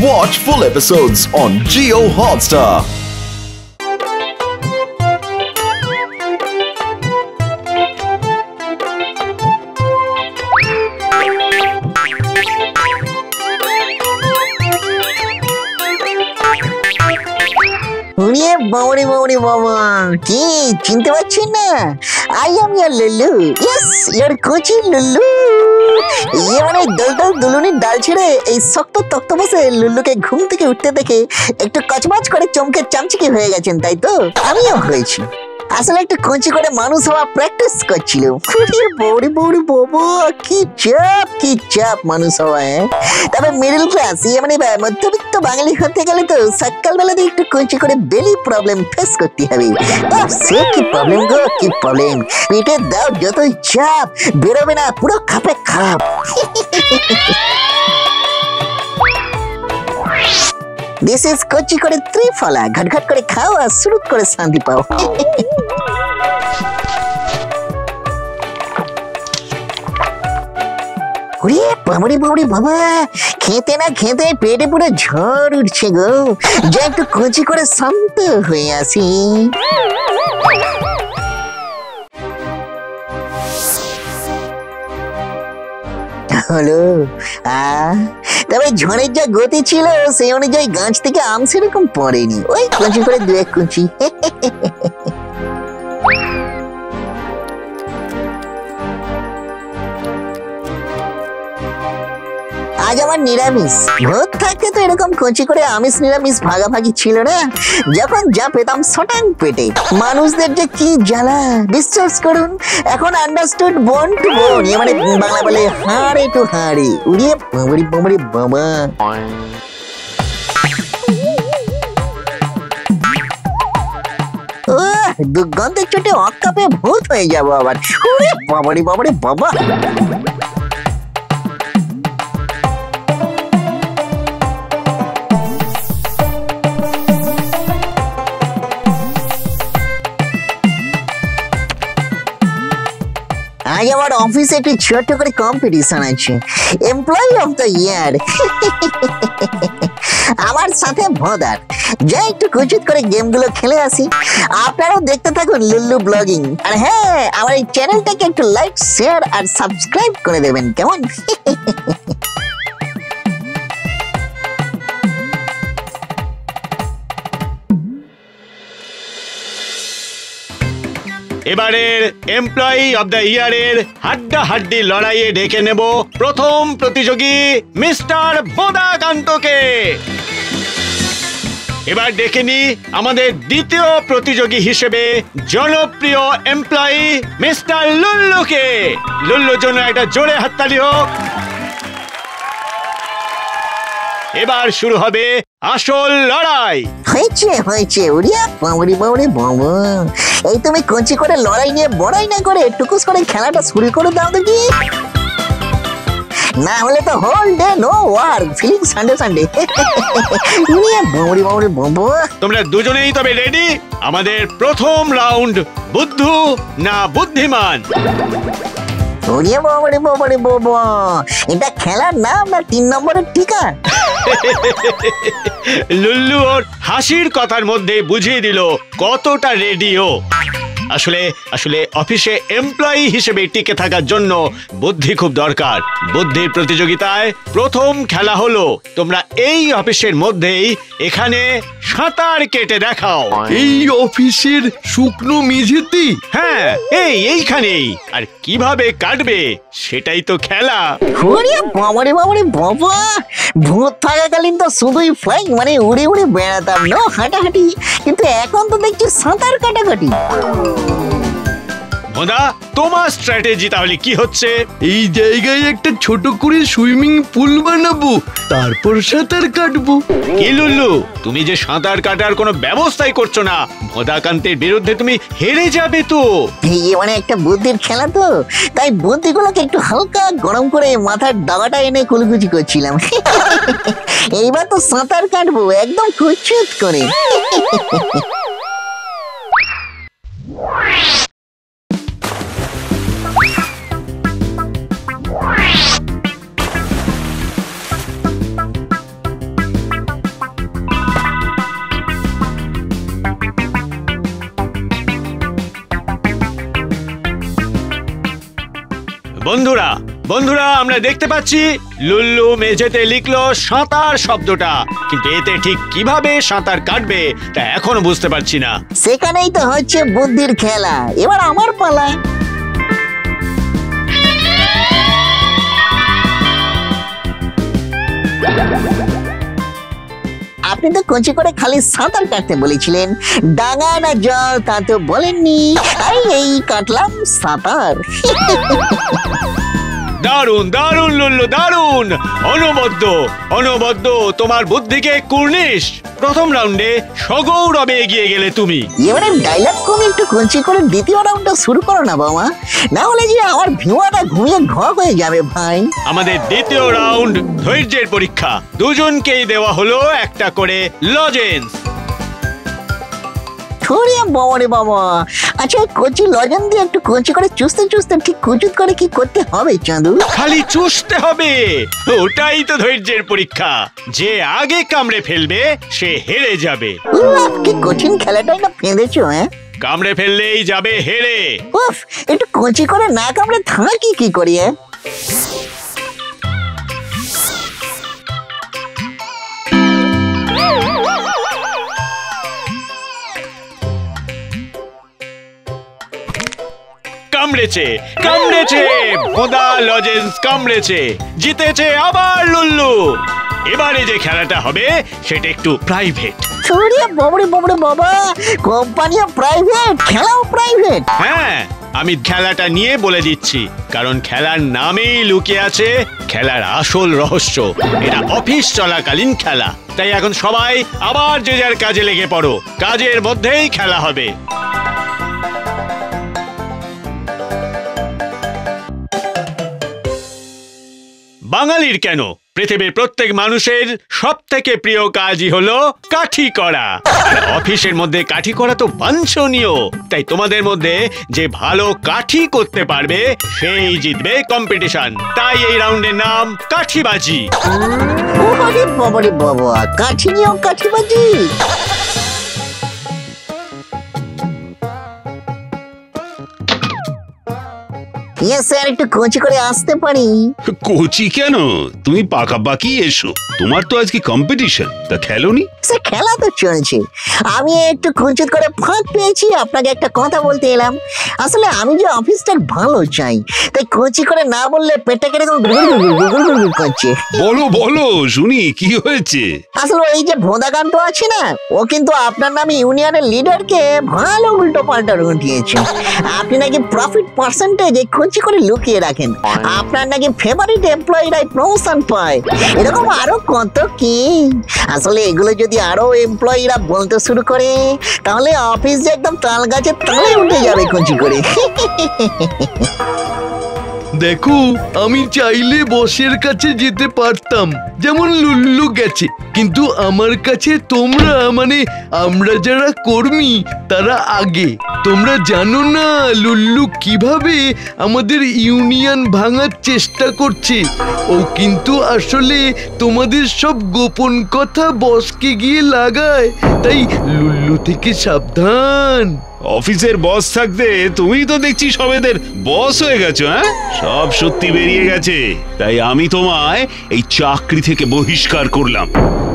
Watch full episodes on Jio Hotstar. Baba, ki chinte pacchen na? I am your Lulu. Yes, your coachy Lulu. ये মানে দলদল দুলুনির ডাল ছেড়ে এই শক্ত তক্ত বসে লুল্লুকে ঘুম থেকে উঠতে দেখে একটু কচমচ করে চমকে চামচিকে হয়ে গেছেন, তাই তো? আমিও হয়েছি। আসলে একটু কঞ্চি করে মানুষ হওয়া প্র্যাকটিস করছিল। বৌড়ি বৌড়ি বাবা, কি চাপ মানুষ হওয়া। তবে মিডল ক্লাস মানে মধ্যবিত্ত বাঙালি হতে গেলে তো সকালবেলাতে একটু কঞ্চি করে বেলি প্রবলেম ফেস করতে হবে। সে কি প্রবলেম গো, কি প্রবলেম! পেটের দাও যতই চাপ, বেরোবে না, পুরো খাপে খাপ। This is কচি করে ত্রিফলা, ঘটঘট করে খাও আর সুরুত করে শান্তি পাও। বাবা, খেতে না খেতে পেটে পুরো ঝড় উঠছে গো। যা একটু কচি করে শান্ত হয়ে আসি। হলো তবে ঝড়ের যা গতি ছিল সেই অনুযায়ী গাছ থেকে আম সেরকম পড়েনি, ওই কচি করে দু এক কুচি। আজ আমার নিরামিষ। ভোর থাকতে তো এরকম কচি করে আমিষ নিরামিষ ভাগাভাগি ছিল না। যখন যা পেতাম সটাং পেটে। মানুষদের যে কি জ্বালা, বিশ্বাস করুন। এখন আন্ডারস্টুড বোন টু বোন, মানে বাংলা বলে হাড়ে টু হাড়ে। উড়িয়ে বাবরি বাবরি বাবা। দুর্গন্ধের চোটে অক্কাপে ভূত হয়ে যাবো আবার। বাবরি বাবরি বাবা। আজ আমার অফিসে একটি ছোট্ট করে কম্পিটিশন আছে, এমপ্লয়ি অফ দ্য ইয়ার। আমার সাথে ভোদার। যা একটু কুচিত করে গেমগুলো খেলে আসি। আপনারাও দেখতে থাকুন লুল্লু ব্লগিং। আর হ্যাঁ, আমার এই চ্যানেলটাকে একটু লাইক, শেয়ার আর সাবস্ক্রাইব করে দেবেন, কেমন? এবারের এমপ্লয়ি অব দ্য ইয়ারের হাড্ডাহাড্ডি লড়াইয়ে ডেকে নেব প্রথম প্রতিযোগী মিস্টার বোদাকান্তকে। এবার ডেকে নি আমাদের দ্বিতীয় প্রতিযোগী হিসেবে জনপ্রিয় এমপ্লয়ি মিস্টার লুল্লুকে। লুল্লুর জন্য একটা জোরে হাততালি হোক। এবার শুরু হবে আসল লড়াই। হয়েছে উড়িয়া বাবরি বাবরি বাবা। এই তুমি কচি করে লড়াই নিয়ে বড়াই না করে টুকুস করে খেলাটা শুরু করে দাও দেখি। না হলে তো whole day no work, feeling Sunday Sunday. উড়িয়া বাবরি বাবরি বাবা। তোমরা দুজনেই তবে রেডি? আমাদের প্রথম রাউন্ড বুদ্ধু না বুদ্ধিমান। উড়িয়া বাবরি বাবরি বাবা। এটা খেলার নাম না 3 নম্বরের টিকা? লুল্লু ওর হাসির কথার মধ্যে বুঝিয়ে দিল কতটা রেডিও। আসলে অফিসে এমপ্লয়ি হিসেবে টিকে থাকার জন্য বুদ্ধি খুব দরকার। বুদ্ধির প্রতিযোগিতায় প্রথম খেলা হলো তোমরা এই অফিসের মধ্যেই এখানে সাঁতার কেটে দেখাও। এই অফিসের শুকনো মেঝেতে? হ্যাঁ, এইখানেই। আর কিভাবে কাটবে সেটাই তো খেলা। বাবারে বাবারে বাবা, ভূত থাকাকালীন তো শুধুই ফ্লাইং মানে উড়ে উড়ে বেড়াতাম, না হাঁটাহাঁটি। কিন্তু এখন তো দেখছি সাঁতার কাটাকাটি। মোদা, তোমার স্ট্র্যাটেজি তাহলে কি হচ্ছে? এই জায়গায় একটা ছোট করে সুইমিং পুল বানাবো, তারপর সাঁতার কাটবো। কি লুল্লু, তুমি যে সাঁতার কাটার কোনো ব্যবস্থাই করছো না, ভোদাকান্তের বিরুদ্ধে তুমি হেরে যাবে তো। এই মানে একটা বুদ্ধির খেলা তো, তাই বুদ্ধিগুলোকে একটু হালকা গরম করে মাথার ডাগাটা এনে কুলকুচি করছিলাম। এইবার তো সাঁতার কাটবো একদম কুচকুচ করে। বন্ধুরা বন্ধুরা আমরা দেখতে পাচ্ছি লুল্লু মেঝেতে লিখলো সাঁতার শব্দটা, কিন্তু এতে ঠিক কিভাবে সাঁতার কাটবে তা এখনো বুঝতে পারছি না। সেখানেই তো হচ্ছে বুদ্ধির খেলা। এবার আমার পালা। আপনি তো কচি করে খালি সাঁতার কাটতে বলেছিলেন, ডাঙা না জল তা তো বলেননি। এই কাটলাম সাঁতার। দারুণ দারুণ লুল্লু দারুণ, অনবদ্য অনবদ্য, তোমার বুদ্ধিকে কুর্নিশ। প্রথম রাউন্ডে সগৌরবে এগিয়ে গেলে তুমি। এবারে ডায়লগ কমে একটু কঞ্চি করে দ্বিতীয় রাউন্ডটা শুরু করো না বাবা, না হলে যে আমার ভিউয়াটা ঘুমিয়ে ঘ হয়ে যাবে ভাই। আমাদের দ্বিতীয় রাউন্ড ধৈর্যের পরীক্ষা। দুজনকেই দেওয়া হলো একটা করে লজেন্স। বাবারে বাবা, আচ্ছা কচি লজেন দিয়ে একটু কচি করে চুষতে চুষতে ঠিক কুচুত করে কি করতে হবে চাঁদু? খালি চুষতে হবে, ওটাই তো ধৈর্যের পরীক্ষা। যে আগে কামড়ে ফেলবে সে হেরে যাবে। কি কঠিন খেলাটাই না ফেঁদেছো। কামড়ে ফেললেই যাবে হেরে। উফ, একটু কচি করে না কামড়ে থাকি কি করি? কামড়েছে কামড়েছে, ভোদা লজেন্স কামড়েছে, জিতেছে আবার লুল্লু। এবারে যে খেলাটা হবে সেটা একটু প্রাইভেট। বাবরে বাবরে বাবা, কোম্পানিও প্রাইভেট, খেলাও প্রাইভেট। হ্যাঁ, আমি খেলাটা নিয়ে বলে দিচ্ছি, কারণ খেলার নামেই লুকিয়ে আছে খেলার আসল রহস্য। এটা অফিস চলাকালীন খেলা, তাই এখন সবাই আবার যে যার কাজে লেগে পড়ো। কাজের মধ্যেই খেলা হবে। বাঙালির কেন, পৃথিবীর প্রত্যেক মানুষের সব থেকে প্রিয় কাজই হলো কাঠি করা। আর অফিসের মধ্যে কাঠি করা তো বাঞ্ছনীয়, তাই তোমাদের মধ্যে যে ভালো কাঠি করতে পারবে সেই জিতবে কম্পিটিশন। তাই এই রাউন্ডের নাম কাঠিবাজি। বাবারে বাবা, কাঠি নিয়েও কাঠিবাজি? স্যার, একটু কচি করে আসতে পারি? কোচি কেন, তুমি পাকাপাকি এসো। তোমার তো আজকে কম্পিটিশন, তা খেলোনি? স্যার, খেলা তো চলছে, আমি একটু খুঁজুত করে ফাঁক পেয়েছি, আপনাকে একটা কথা বলতে এলাম। আসলে আমি যে অফিসটা ভালো চাই, তাই কচি করে না বললে পেটে কিরকম গুড়গুড় করছে। বলো বলো শুনি, কি হয়েছে? আসলে এই যে ভোদাকান্ত আছে না, ও কিন্তু আপনার নামে ইউনিয়নের লিডারকে ভালো উল্টো পাল্টা উঠিয়েছে। আপনি নাকি প্রফিট পার্সেন্টেজ কচি করে লুকিয়ে রাখেন, আপনার নাকি ফেভারিট এমপ্লয়িরাই প্রমোশন পায়, এরকম আরো কত কি। আসলে এগুলো যদি আরো এমপ্লয়িরা বলতে শুরু করে, তাহলে অফিস যে একদম তাল গাছে তালে উঠে যাবে কচি করে। দেখো, আমি চাইলে বসের কাছে যেতে পারতাম, যেমন লুল্লু গেছে, কিন্তু আমার কাছে তোমরা, মানে আমরা যারা কর্মী তারা আগে। তোমরা জানো না লুল্লু কিভাবে আমাদের ইউনিয়ন ভাঙার চেষ্টা করছে। ও কিন্তু আসলে তোমাদের সব গোপন কথা বসকে গিয়ে লাগায়, তাই লুল্লু থেকে সাবধান। অফিসের বস থাকতে তুমি তো দেখছি সবেদের বস হয়ে গেছো। হ্যাঁ, সব সত্যি বেরিয়ে গেছে, তাই আমি তোমায় এই চাকরি থেকে বহিষ্কার করলাম।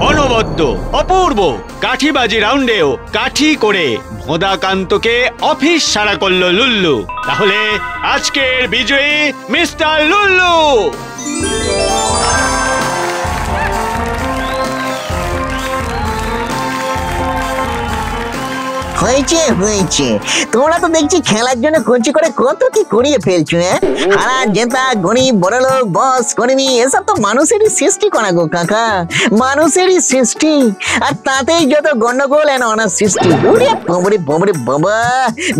অনবদ্য, অপূর্ব। কাঠিবাজি রাউন্ডেও কাঠি করে ভোদাকান্তকে অফিস ছাড়া করলো লুল্লু। তাহলে আজকের বিজয়ী মিস্টার লুল্লু। হয়েছে হয়েছে, তোমরা তো দেখছি খেলার জন্য কচি করে কত কি করিয়ে ফেলছো। হারা জেতা, গরিব বড়লোক, বস কর্মী, এসব তো মানুষেরই সৃষ্টি করা গো কাকা, মানুষেরই সৃষ্টি। আর তাতেই যত গন্ডগোল এন অনার সৃষ্টি। বাবা,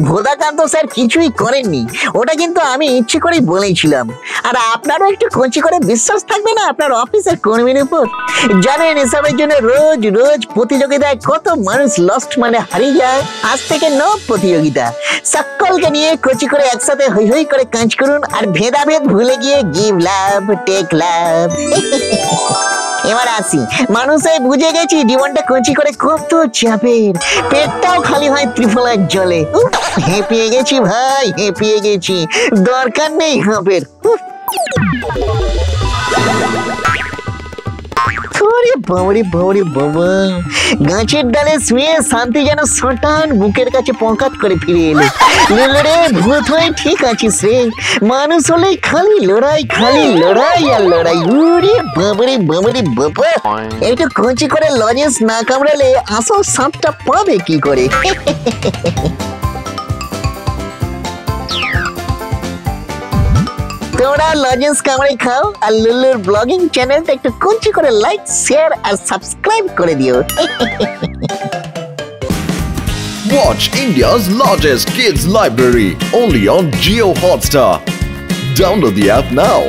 ভোদাকান্ত স্যার কিছুই করেননি, ওটা কিন্তু আমি ইচ্ছে করেই বলেছিলাম। আর আপনারও একটু কচি করে বিশ্বাস থাকবে না আপনার অফিসের কর্মীর উপর? জানেন এসবের জন্য রোজ রোজ প্রতিযোগিতায় কত মানুষ লস্ট মানে হারিয়ে যায়। আজ থেকে নো প্রতিযোগিতা, সকলকে নিয়ে কচি করে একসাথে হই হই করে কাজ করুন, আর ভেদাভেদ ভুলে গিয়ে গিভ লাভ, টেক লাভ। এবার আসি, মানুষে বুঝে গেছি জীবনটা কচি করে কত চাপের, পেটটাও খালি হয় ত্রিফলার জলে। হেঁপিয়ে গেছি ভাই, হেঁপিয়ে গেছি, দরকার নেই হাঁপের। ওরে বাবারে বাবারে বাবা, গাছের ডালে শুয়ে শান্তি যেন সটান বুকের কাছে পকাত করে ফিরে এলো। লুলু রে, ভূত হয়ে ঠিক আছিস রে, মানুষ হলেই খালি লড়াই আর লড়াই। ওরে বাবারে বাবারে বাবা, একটু কচি করে লজেন্স না কামড়ালে আসল সাপটা পাবে কি করে? তোমরা লজেন্স কামড়ে খাও আর লুলুর ব্লগিং চ্যানেলটা একটু কঞ্চি করে লাইক, শেয়ার আর সাবস্ক্রাইব করে দিও। Watch India's largest kids library only on Jio Hotstar. Download the app now.